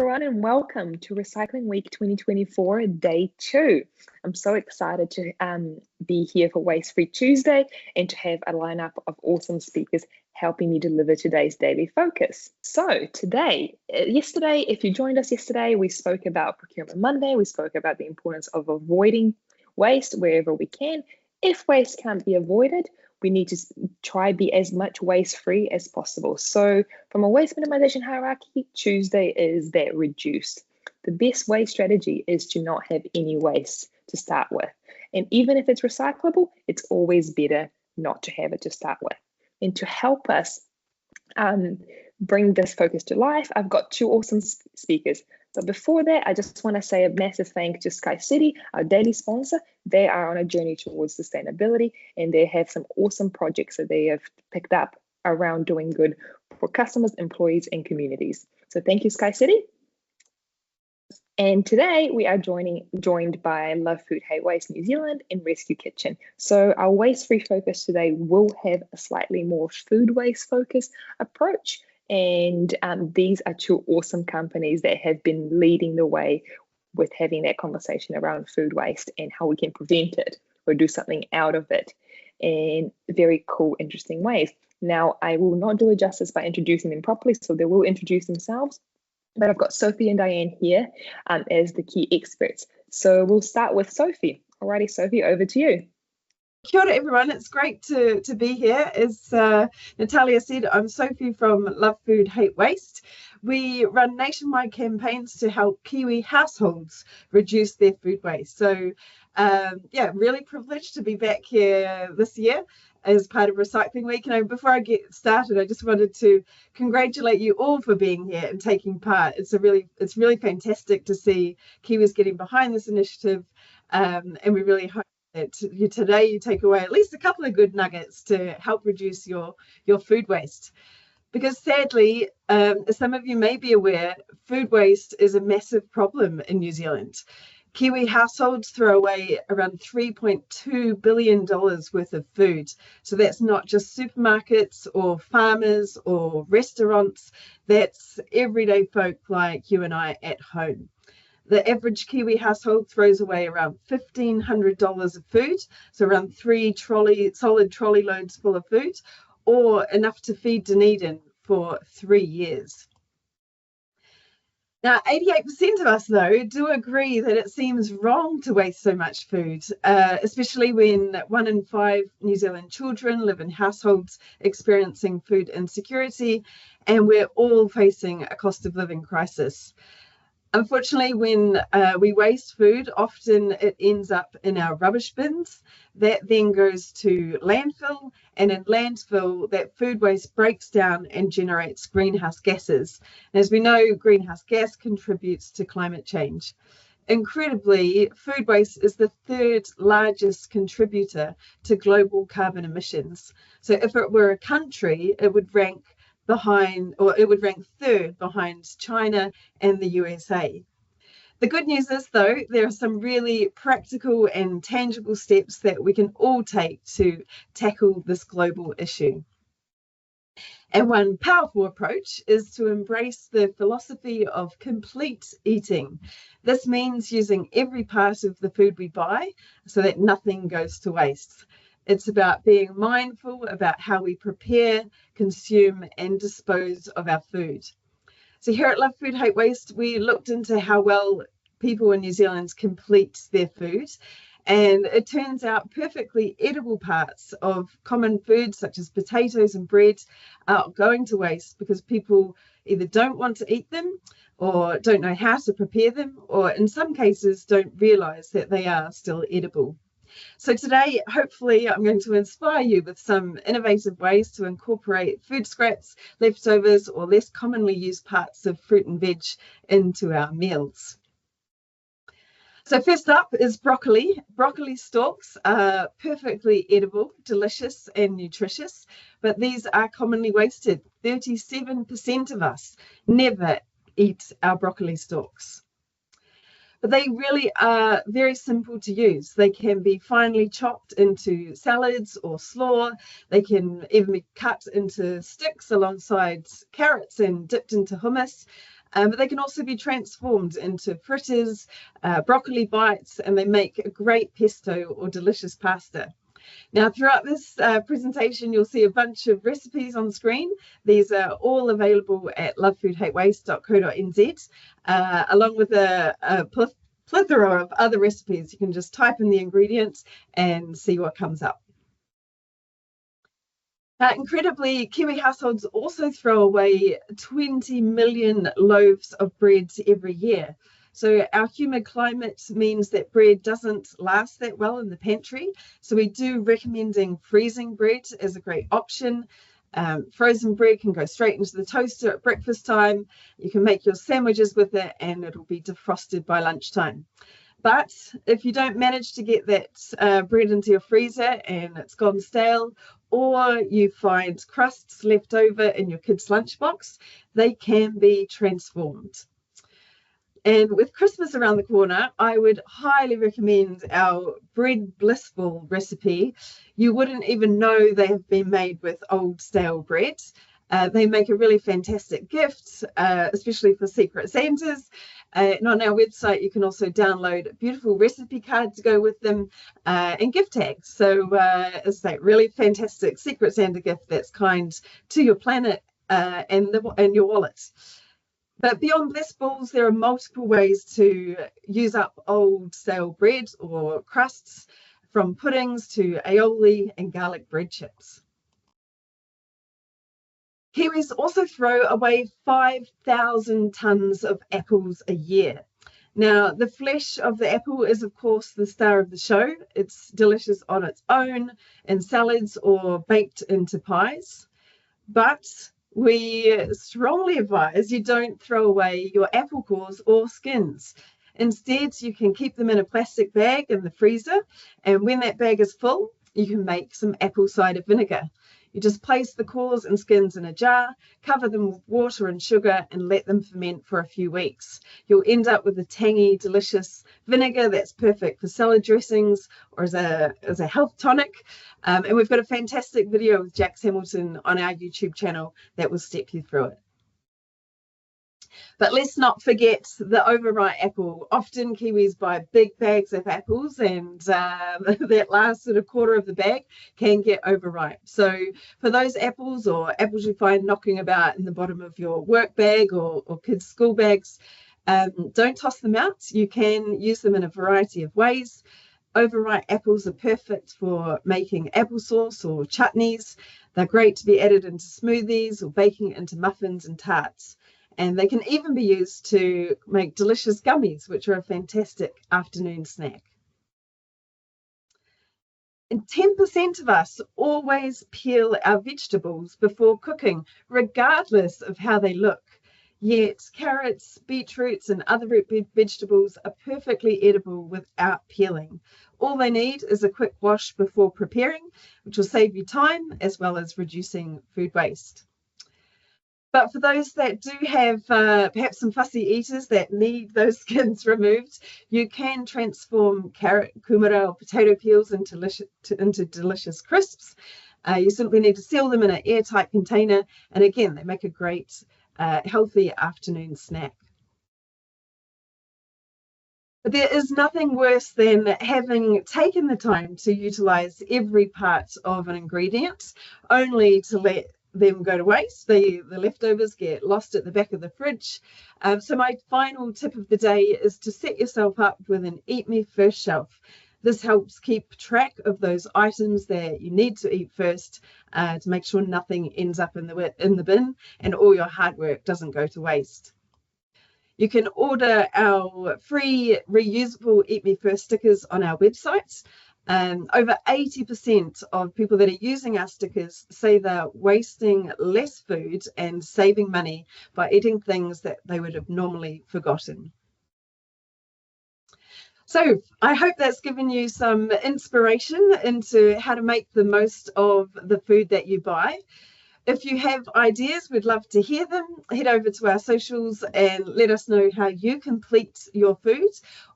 everyone, and welcome to Recycling Week 2024, Day 2. I'm so excited to be here for Waste Free Tuesday and to have a lineup of awesome speakers helping me deliver today's daily focus. So yesterday, if you joined us yesterday, we spoke about Procurement Monday. We spoke about the importance of avoiding waste wherever we can. If waste can't be avoided, we need to try be as much waste free as possible. So from a waste minimization hierarchy, Tuesday is that reduced. The best waste strategy is to not have any waste to start with. And even if it's recyclable, it's always better not to have it to start with. And to help us bring this focus to life, I've got two awesome speakers. But before that, I just want to say a massive thank you to SkyCity, our daily sponsor. They are on a journey towards sustainability, and they have some awesome projects that they have picked up around doing good for customers, employees, and communities. So thank you, SkyCity. And today we are joined by Love Food Hate Waste New Zealand and Rescue Kitchen. So our waste-free focus today will have a slightly more food waste focused approach. And these are two awesome companies that have been leading the way with having that conversation around food waste and how we can prevent it or do something out of it in very cool, interesting ways. Now, I will not do it justice by introducing them properly, so they will introduce themselves. But I've got Sophie and Diane here as the key experts. So we'll start with Sophie. Alrighty, Sophie, over to you. Kia ora everyone, it's great to be here. As Natalia said, I'm Sophie from Love Food Hate Waste. We run nationwide campaigns to help Kiwi households reduce their food waste. So really privileged to be back here this year as part of Recycling Week. Before I get started, I just wanted to congratulate you all for being here and taking part. It's really fantastic to see Kiwis getting behind this initiative, and we really hope that today you take away at least a couple of good nuggets to help reduce your food waste. Because sadly, as some of you may be aware, food waste is a massive problem in New Zealand. Kiwi households throw away around $3.2 billion worth of food. So that's not just supermarkets or farmers or restaurants, that's everyday folk like you and I at home. The average Kiwi household throws away around $1,500 of food, so around 3 solid trolley loads full of food, or enough to feed Dunedin for 3 years. Now, 88% of us, though, do agree that it seems wrong to waste so much food, especially when 1 in 5 New Zealand children live in households experiencing food insecurity, and we're all facing a cost of living crisis. Unfortunately, when we waste food, often it ends up in our rubbish bins. That then goes to landfill, and in landfill, that food waste breaks down and generates greenhouse gases. And as we know, greenhouse gas contributes to climate change. Incredibly, food waste is the 3rd largest contributor to global carbon emissions. So if it were a country, it would rank 3rd behind China and the USA. The good news is, though, there are some really practical and tangible steps that we can all take to tackle this global issue. And one powerful approach is to embrace the philosophy of complete eating. This means using every part of the food we buy so that nothing goes to waste. It's about being mindful about how we prepare, consume, and dispose of our food. So here at Love Food Hate Waste, we looked into how well people in New Zealand complete their food. And it turns out perfectly edible parts of common foods such as potatoes and bread are going to waste because people either don't want to eat them or don't know how to prepare them, or in some cases don't realise that they are still edible. So today, hopefully, I'm going to inspire you with some innovative ways to incorporate food scraps, leftovers, or less commonly used parts of fruit and veg into our meals. So first up is broccoli. Broccoli stalks are perfectly edible, delicious, and nutritious, but these are commonly wasted. 37% of us never eat our broccoli stalks. But they really are very simple to use. They can be finely chopped into salads or slaw. They can even be cut into sticks alongside carrots and dipped into hummus. but they can also be transformed into fritters, broccoli bites, and they make a great pesto or delicious pasta. Now, throughout this presentation, you'll see a bunch of recipes on screen. These are all available at lovefoodhatewaste.co.nz, along with a plethora of other recipes. You can just type in the ingredients and see what comes up. Incredibly, Kiwi households also throw away 20 million loaves of bread every year. So our humid climate means that bread doesn't last that well in the pantry. So we do recommending freezing bread as a great option. Frozen bread can go straight into the toaster at breakfast time. You can make your sandwiches with it and it'll be defrosted by lunchtime. But if you don't manage to get that bread into your freezer and it's gone stale, or you find crusts left over in your kids' lunchbox, they can be transformed. And with Christmas around the corner, I would highly recommend our bread blissful recipe. You wouldn't even know they have been made with old stale bread. They make a really fantastic gift, especially for Secret Santas. And on our website, you can also download a beautiful recipe card to go with them and gift tags. So it's that really fantastic Secret Santa gift that's kind to your planet and your wallet. But beyond bliss balls, there are multiple ways to use up old stale bread or crusts, from puddings to aioli and garlic bread chips. Kiwis also throw away 5,000 tonnes of apples a year. Now, the flesh of the apple is, of course, the star of the show. It's delicious on its own, in salads or baked into pies. But we strongly advise you don't throw away your apple cores or skins. Instead, you can keep them in a plastic bag in the freezer, and when that bag is full, you can make some apple cider vinegar. You just place the cores and skins in a jar, cover them with water and sugar, and let them ferment for a few weeks. You'll end up with a tangy, delicious vinegar that's perfect for salad dressings or as a health tonic. And we've got a fantastic video with Jax Hamilton on our YouTube channel that will step you through it. But let's not forget the overripe apple. Often Kiwis buy big bags of apples, and that last sort of quarter of the bag can get overripe. So for those apples or apples you find knocking about in the bottom of your work bag or kids' school bags, don't toss them out. You can use them in a variety of ways. Overripe apples are perfect for making applesauce or chutneys. They're great to be added into smoothies or baking into muffins and tarts. And they can even be used to make delicious gummies, which are a fantastic afternoon snack. And 10% of us always peel our vegetables before cooking, regardless of how they look. Yet carrots, beetroots, and other root vegetables are perfectly edible without peeling. All they need is a quick wash before preparing, which will save you time as well as reducing food waste. But for those that do have perhaps some fussy eaters that need those skins removed, you can transform carrot, kumara, or potato peels into delicious crisps. You simply need to seal them in an airtight container. And again, they make a great, healthy afternoon snack. But there is nothing worse than having taken the time to utilize every part of an ingredient only to let them go to waste. The leftovers get lost at the back of the fridge. So my final tip of the day is to set yourself up with an Eat Me First shelf. This helps keep track of those items that you need to eat first to make sure nothing ends up in the bin and all your hard work doesn't go to waste. You can order our free reusable Eat Me First stickers on our website. Over 80% of people that are using our stickers say they're wasting less food and saving money by eating things that they would have normally forgotten. So I hope that's given you some inspiration into how to make the most of the food that you buy. If you have ideas, we'd love to hear them. Head over to our socials and let us know how you complete your food.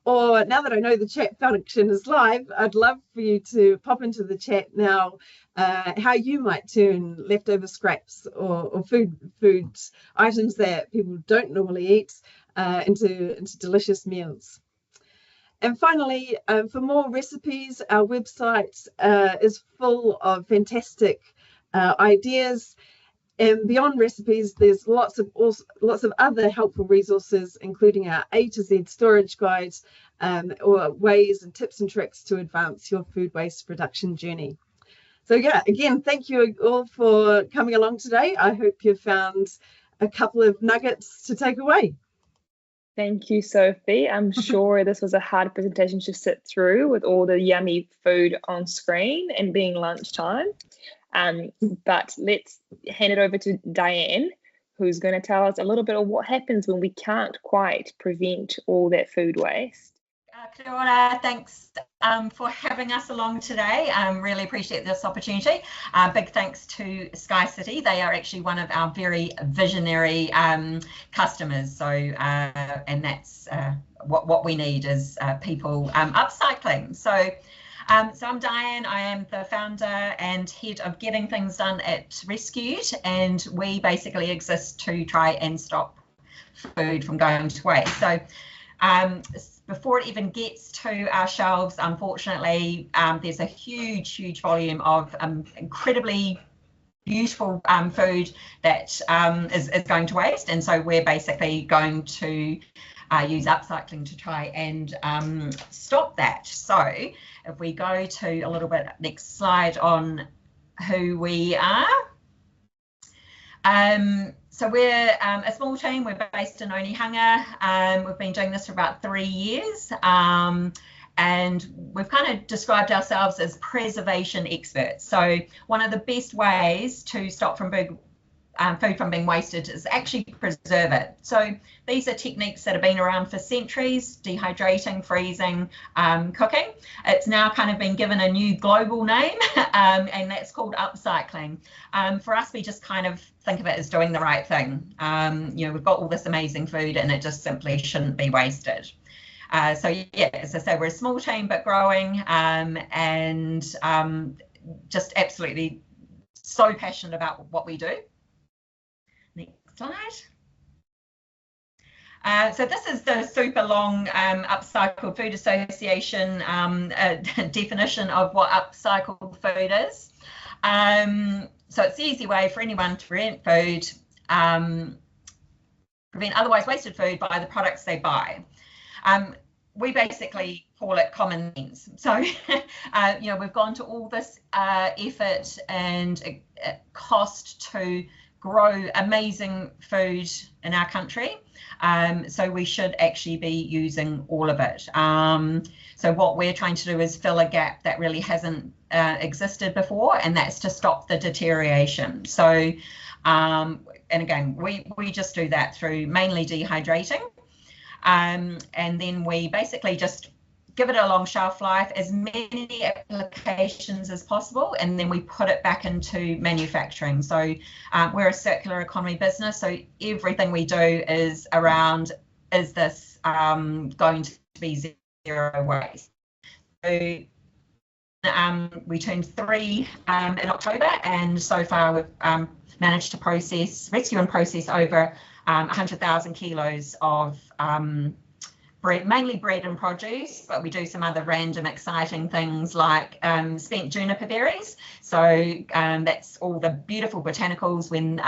Or now that I know the chat function is live, I'd love for you to pop into the chat now how you might turn leftover scraps or food items that people don't normally eat into delicious meals. And finally, for more recipes, our website is full of fantastic ideas. And beyond recipes, there's lots of other helpful resources, including our A to Z storage guides, or ways and tips and tricks to advance your food waste reduction journey. So yeah, again, thank you all for coming along today. I hope you found a couple of nuggets to take away. Thank you, Sophie. I'm sure this was a hard presentation to sit through with all the yummy food on screen and being lunchtime. But let's hand it over to Diane, who's going to tell us a little bit of what happens when we can't quite prevent all that food waste. Kia ora, thanks for having us along today. Really appreciate this opportunity. Big thanks to SkyCity. They are actually one of our very visionary customers. So, and that's what we need is people upcycling. So I'm Diane. I am the founder and head of Getting Things Done at Rescued, and we basically exist to try and stop food from going to waste. So before it even gets to our shelves, unfortunately, there's a huge volume of incredibly beautiful food that is going to waste, and so we're basically going to use upcycling to try and stop that. So if we go to a little bit, next slide on who we are. So we're a small team. We're based in Onehunga. We've been doing this for about 3 years, and we've kind of described ourselves as preservation experts. So one of the best ways to stop from food from being wasted is actually preserve it. So these are techniques that have been around for centuries: dehydrating, freezing, cooking. It's now kind of been given a new global name, and that's called upcycling. For us, we just kind of think of it as doing the right thing. You know, we've got all this amazing food and it just simply shouldn't be wasted. So yeah, as I say, we're a small team but growing, and just absolutely so passionate about what we do. Next slide. So this is the super long Upcycled Food Association definition of what upcycled food is. So it's the easy way for anyone to prevent otherwise wasted food by the products they buy. We basically call it common sense. So, you know, we've gone to all this effort and cost to grow amazing food in our country. So we should actually be using all of it. So what we're trying to do is fill a gap that really hasn't existed before, and that's to stop the deterioration. So, and again, we just do that through mainly dehydrating. And then we basically just give it a long shelf life, as many applications as possible, and then we put it back into manufacturing. So we're a circular economy business, so everything we do is around, is this going to be zero waste? So we turned 3 in October, and so far we've managed to rescue and process over 100,000 kilos of bread, mainly bread and produce, but we do some other random exciting things like spent juniper berries. So that's all the beautiful botanicals when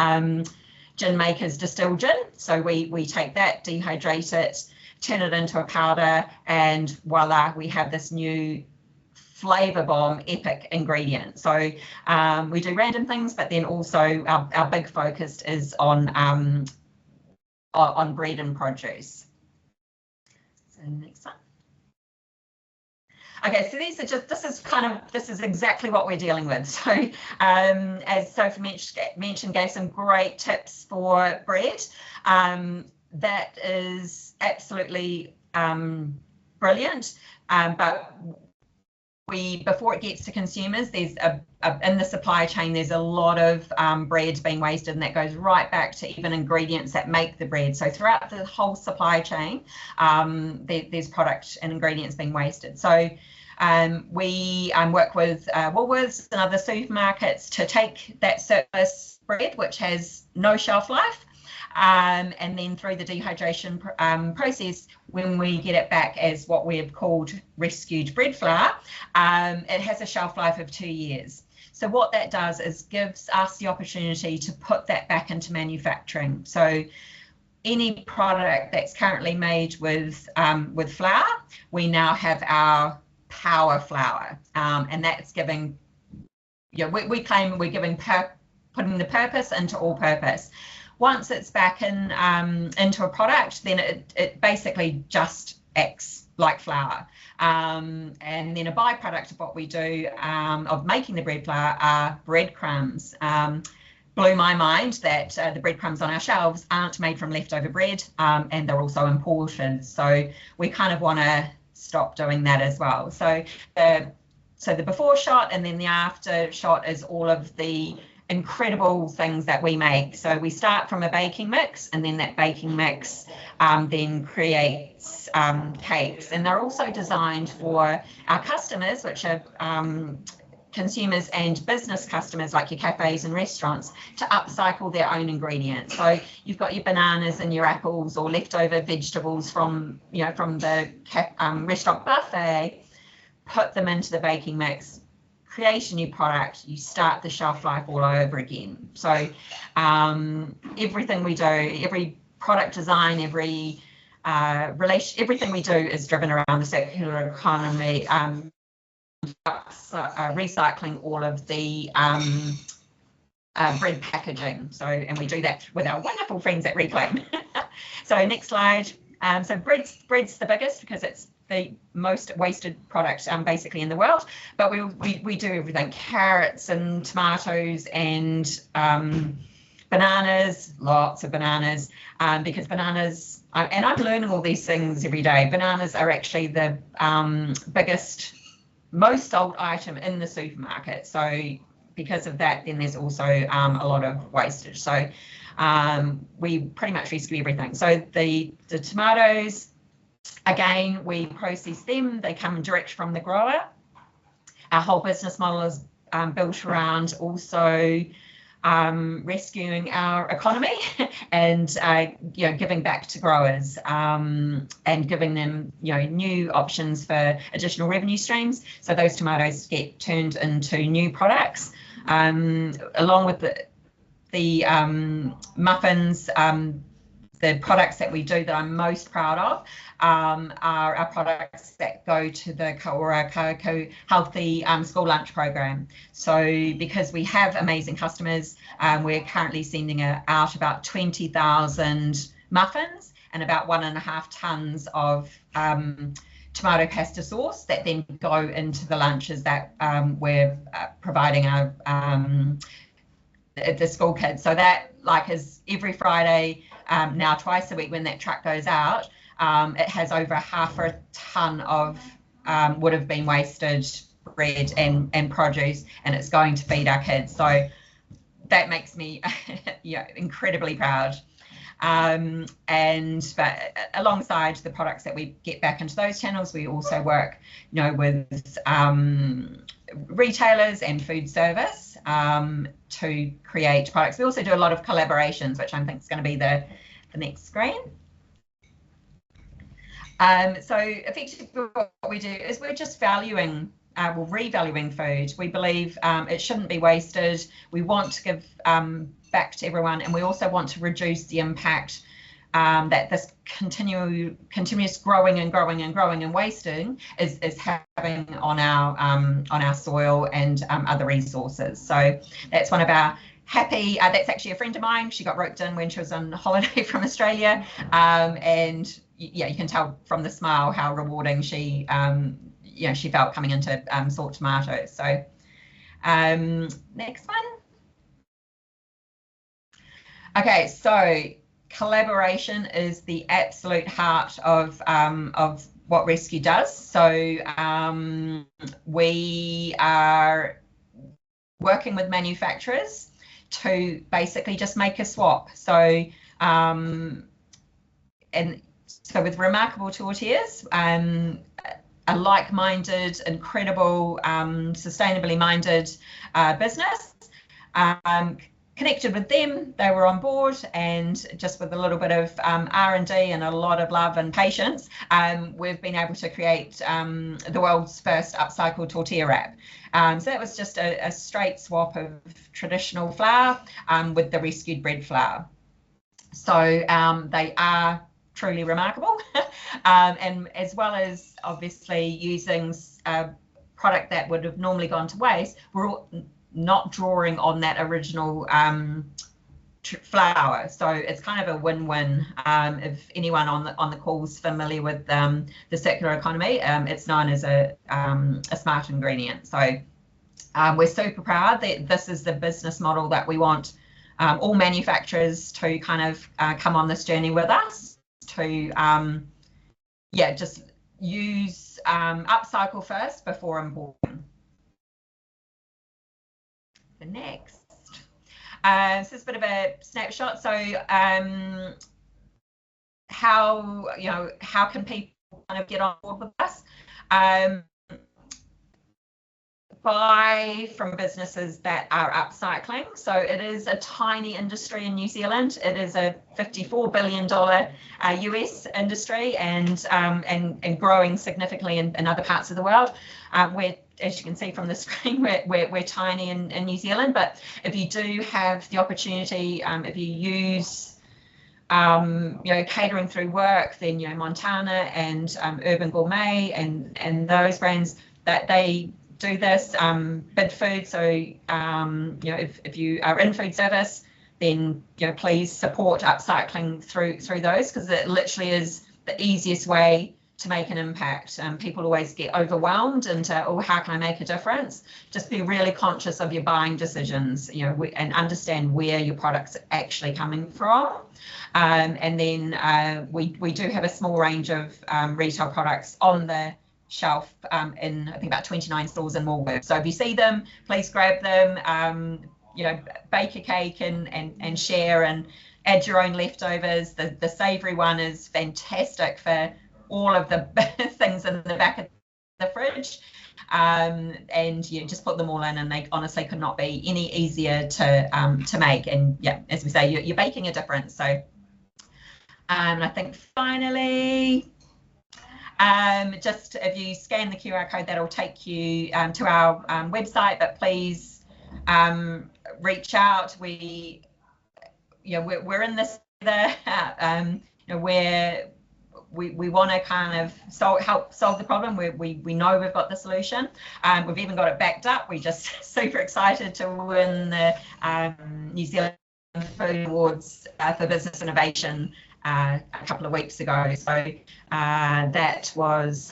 gin makers distill gin. So we take that, dehydrate it, turn it into a powder, and voila, we have this new flavor bomb epic ingredient. So we do random things, but then also our big focus is on bread and produce. So next one. Okay, so these are just, this is exactly what we're dealing with. So as Sophie mentioned, gave some great tips for bread. That is absolutely brilliant, but before it gets to consumers, there's in the supply chain, there's a lot of bread being wasted, and that goes right back to even ingredients that make the bread. So throughout the whole supply chain, there's product and ingredients being wasted. So we work with Woolworths and other supermarkets to take that surplus bread, which has no shelf life, and then through the dehydration process, when we get it back as what we have called rescued bread flour, it has a shelf life of 2 years. So what that does is gives us the opportunity to put that back into manufacturing. So any product that's currently made with flour, we now have our power flour, and that's giving, we claim we're giving putting the purpose into all purpose. Once it's back into a product, then it basically just acts like flour. And then a byproduct of what we do of making the bread flour are breadcrumbs. Blew my mind that the breadcrumbs on our shelves aren't made from leftover bread, and they're also imported. So we kind of want to stop doing that as well. So the before shot and then the after shot is all of the incredible things that we make. So we start from a baking mix, and then that baking mix then creates cakes, and they're also designed for our customers, which are consumers and business customers like your cafes and restaurants, to upcycle their own ingredients. So you've got your bananas and your apples or leftover vegetables from the restaurant buffet, put them into the baking mix, create a new product, you start the shelf life all over again. So everything we do, every product design, every everything we do is driven around the circular economy, recycling all of the bread packaging. So, and we do that with our wonderful friends at Reclaim. So next slide. So bread's the biggest because it's the most wasted product basically in the world, but we do everything: carrots and tomatoes and bananas, lots of bananas, because bananas, and I'm learning all these things every day, bananas are actually the biggest, most sold item in the supermarket. So because of that, then there's also a lot of wastage. So we pretty much rescue everything. So the tomatoes, again, we process them. They come direct from the grower. Our whole business model is built around also rescuing our economy and giving back to growers and giving them new options for additional revenue streams. So those tomatoes get turned into new products, along with the muffins. The products that we do that I'm most proud of are our products that go to the Kaora Kaoko Healthy School Lunch Program. So because we have amazing customers, we're currently sending out about 20,000 muffins and about 1.5 tons of tomato pasta sauce that then go into the lunches that we're providing our the school kids. So that is every Friday, now twice a week when that truck goes out, it has over 0.5 ton of would have been wasted bread and produce, and it's going to feed our kids. So that makes me incredibly proud. But alongside the products that we get back into those channels, we also work with retailers and food service to create products. We also do a lot of collaborations, which I think is going to be the next screen. So effectively what we do is we're just revaluing food. We believe it shouldn't be wasted. We want to give back to everyone, and we also want to reduce the impact that this continuous growing and wasting is having on our soil and other resources. So that's one of our happy, that's actually a friend of mine. She got roped in when she was on holiday from Australia, and you can tell from the smile how rewarding she felt coming into salt tomatoes. So next one. Okay, so collaboration is the absolute heart of what Rescue does. So we are working with manufacturers to basically just make a swap. So and so with Remarkable Tortillas, a like-minded, incredible, sustainably minded business, connected with them. They were on board, and just with a little bit of R&D and a lot of love and patience, we've been able to create the world's first upcycled tortilla wrap. So that was just a straight swap of traditional flour with the rescued bread flour. So they are truly remarkable. And as well as obviously using a product that would have normally gone to waste, we're not drawing on that original flour. So it's kind of a win-win. If anyone on the call is familiar with the circular economy, it's known as a smart ingredient. So we're super proud that this is the business model that we want all manufacturers to kind of come on this journey with us, to just use upcycle first before importing. The next, so this is a bit of a snapshot. So how can people kind of get on board with us? Buy from businesses that are upcycling. So it is a tiny industry in New Zealand. It is a $54 billion US industry, and growing significantly in other parts of the world. We're, as you can see from the screen, we're tiny in New Zealand. But if you do have the opportunity, if you use catering through work, then Montana and Urban Gourmet and those brands, that they do this, Bid Food. So if you are in food service, then please support upcycling through those, because it literally is the easiest way to make an impact. People always get overwhelmed into, oh, how can I make a difference? Just be really conscious of your buying decisions, and understand where your product's actually coming from. And then we do have a small range of retail products on the shelf in, I think, about 29 stores in Woolworths. So if you see them, please grab them. Bake a cake and share, and add your own leftovers. The savoury one is fantastic for all of the things in the back of the fridge, and just put them all in, and they honestly could not be any easier to make. And as we say, you're baking a difference. So I think finally, just if you scan the QR code, that'll take you to our website. But please reach out. We're in this together. We want to kind of help solve the problem. We know we've got the solution. We've even got it backed up. We're just super excited to win the New Zealand Food Awards for Business Innovation a couple of weeks ago. So that was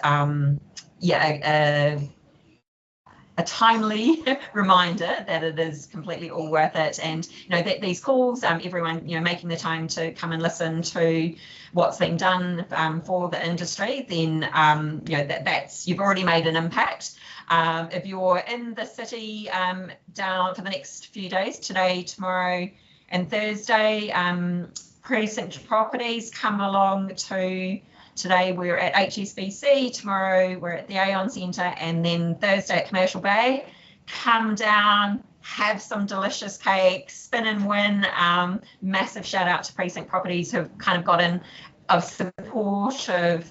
a timely reminder that it is completely all worth it. And that these calls, everyone making the time to come and listen to what's being done for the industry, then that's, you've already made an impact. If you're in the city down for the next few days, today, tomorrow and Thursday, Precinct Properties, come along to. Today we're at HSBC, tomorrow we're at the Aon Centre, and then Thursday at Commercial Bay. Come down, have some delicious cake, spin and win. Massive shout out to Precinct Properties, who've kind of got in of support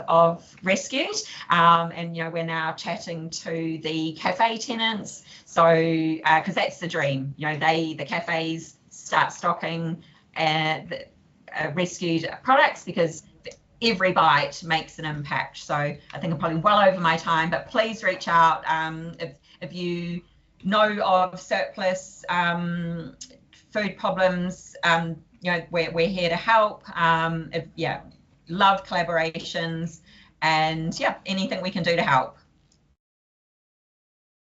of Rescued, and we're now chatting to the cafe tenants. So because that's the dream, the cafes start stocking Rescued products, because every bite makes an impact. So I think I'm probably well over my time, but please reach out if you know of surplus food problems. We're here to help. Love collaborations, and anything we can do to help.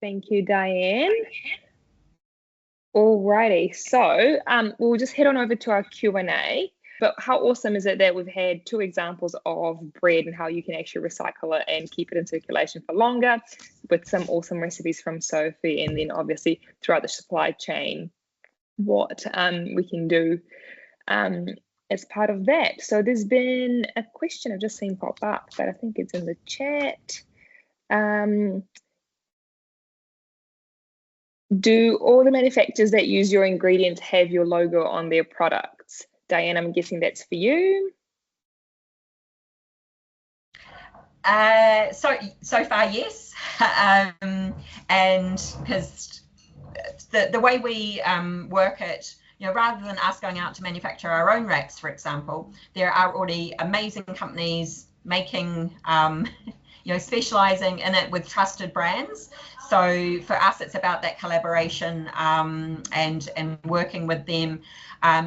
Thank you, Diane. Alrighty, so we'll just head on over to our Q&A. But how awesome is it that we've had 2 examples of bread and how you can actually recycle it and keep it in circulation for longer, with some awesome recipes from Sophie, and then obviously throughout the supply chain, what we can do as part of that. So there's been a question I've just seen pop up, but I think it's in the chat. Do all the manufacturers that use your ingredients have your logo on their products? Diane, I'm guessing that's for you. So far, yes. And because the way we work it, rather than us going out to manufacture our own wraps, for example, there are already amazing companies making, specializing in it with trusted brands. So for us, it's about that collaboration and working with them.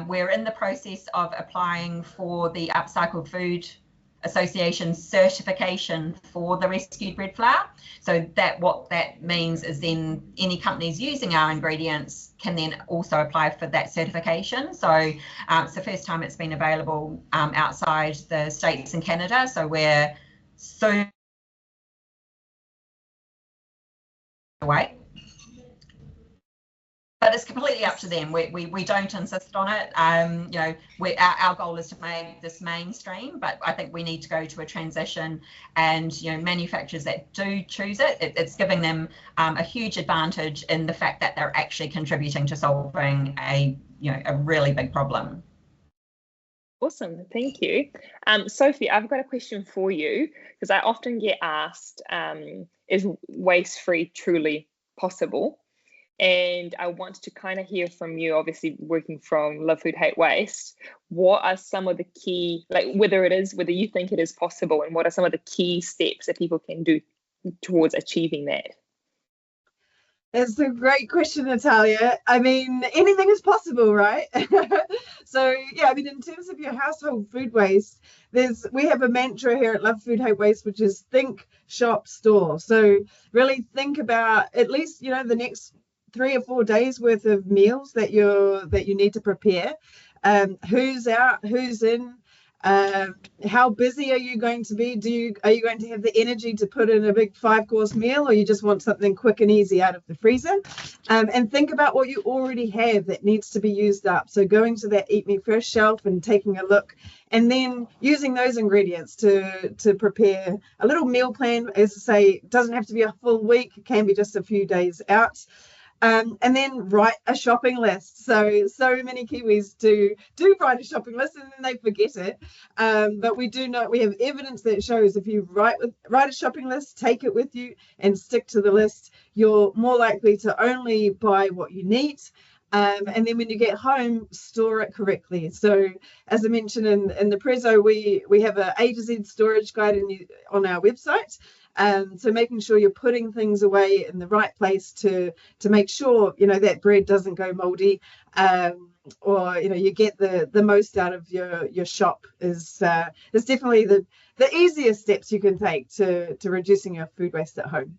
We're in the process of applying for the Upcycled Food Association certification for the rescued bread flour. So what that means is then any companies using our ingredients can then also apply for that certification. So it's the first time it's been available outside the States and Canada. So we're soon away. But it's completely up to them. We don't insist on it. Our goal is to make this mainstream, but I think we need to go to a transition, and manufacturers that do choose it, it's giving them a huge advantage in the fact that they're actually contributing to solving a really big problem. Awesome, thank you. Sophie, I've got a question for you, because I often get asked, is waste-free truly possible? And I want to kind of hear from you, obviously working from Love Food Hate Waste, what are some of the key, whether you think it is possible, and what are some of the key steps that people can do towards achieving that? That's a great question, Natalia. I mean, anything is possible, right? So yeah, I mean, in terms of your household food waste, we have a mantra here at Love Food Hate Waste, which is think, shop, store. So really think about at least the next 3 or 4 days worth of meals that you need to prepare. Who's out, who's in, how busy are you going to be? Are you going to have the energy to put in a big 5-course meal, or you just want something quick and easy out of the freezer? And think about what you already have that needs to be used up. So going to that Eat Me Fresh shelf and taking a look, and then using those ingredients to prepare a little meal plan. As I say, it doesn't have to be a full week, it can be just a few days out. And then write a shopping list. So many Kiwis do write a shopping list and then they forget it. But we have evidence that shows if you write a shopping list, take it with you and stick to the list, you're more likely to only buy what you need. And then when you get home, store it correctly. So as I mentioned in the Prezzo, we have a to Z storage guide on our website. So making sure you're putting things away in the right place to make sure that bread doesn't go moldy, or you get the most out of your shop is definitely the easiest steps you can take to reducing your food waste at home.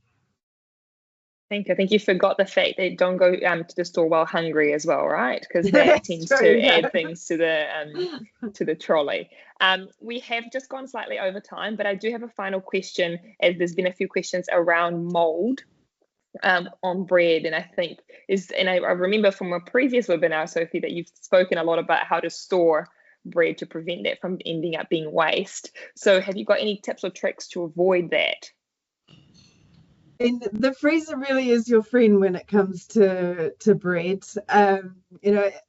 I think you forgot the fact that don't go to the store while hungry as well, right? Because that tends to add things to the trolley. We have just gone slightly over time, but I do have a final question, as there's been a few questions around mold on bread, and I remember from a previous webinar, Sophie, that you've spoken a lot about how to store bread to prevent that from ending up being waste. So have you got any tips or tricks to avoid that? And the freezer really is your friend when it comes to bread.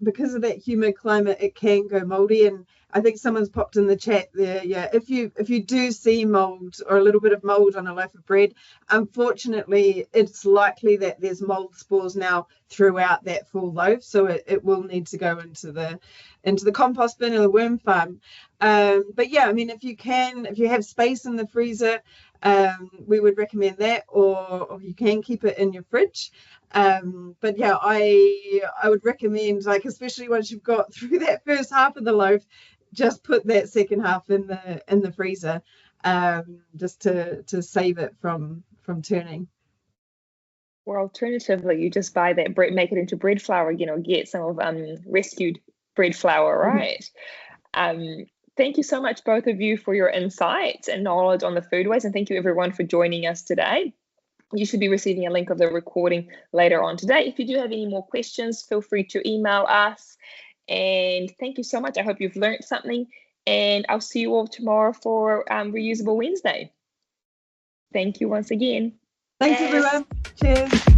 Because of that humid climate, it can go moldy. And I think someone's popped in the chat there. Yeah, if you do see mold or a little bit of mold on a loaf of bread, unfortunately, it's likely that there's mold spores now throughout that full loaf. So it will need to go into the compost bin or the worm farm. But yeah, I mean, if you have space in the freezer, we would recommend that, or you can keep it in your fridge. But yeah, I would recommend, especially once you've got through that first half of the loaf, just put that second half in the freezer, just to save it from turning. Or alternatively, you just buy that bread, make it into bread flour, get some of rescued bread flour, right? Thank you so much, both of you, for your insights and knowledge on the food waste, and thank you everyone for joining us today. You should be receiving a link of the recording later on today. If you do have any more questions, feel free to email us. And thank you so much. I hope you've learned something, and I'll see you all tomorrow for Reusable Wednesday. Thank you once again. Thanks, everyone. Cheers.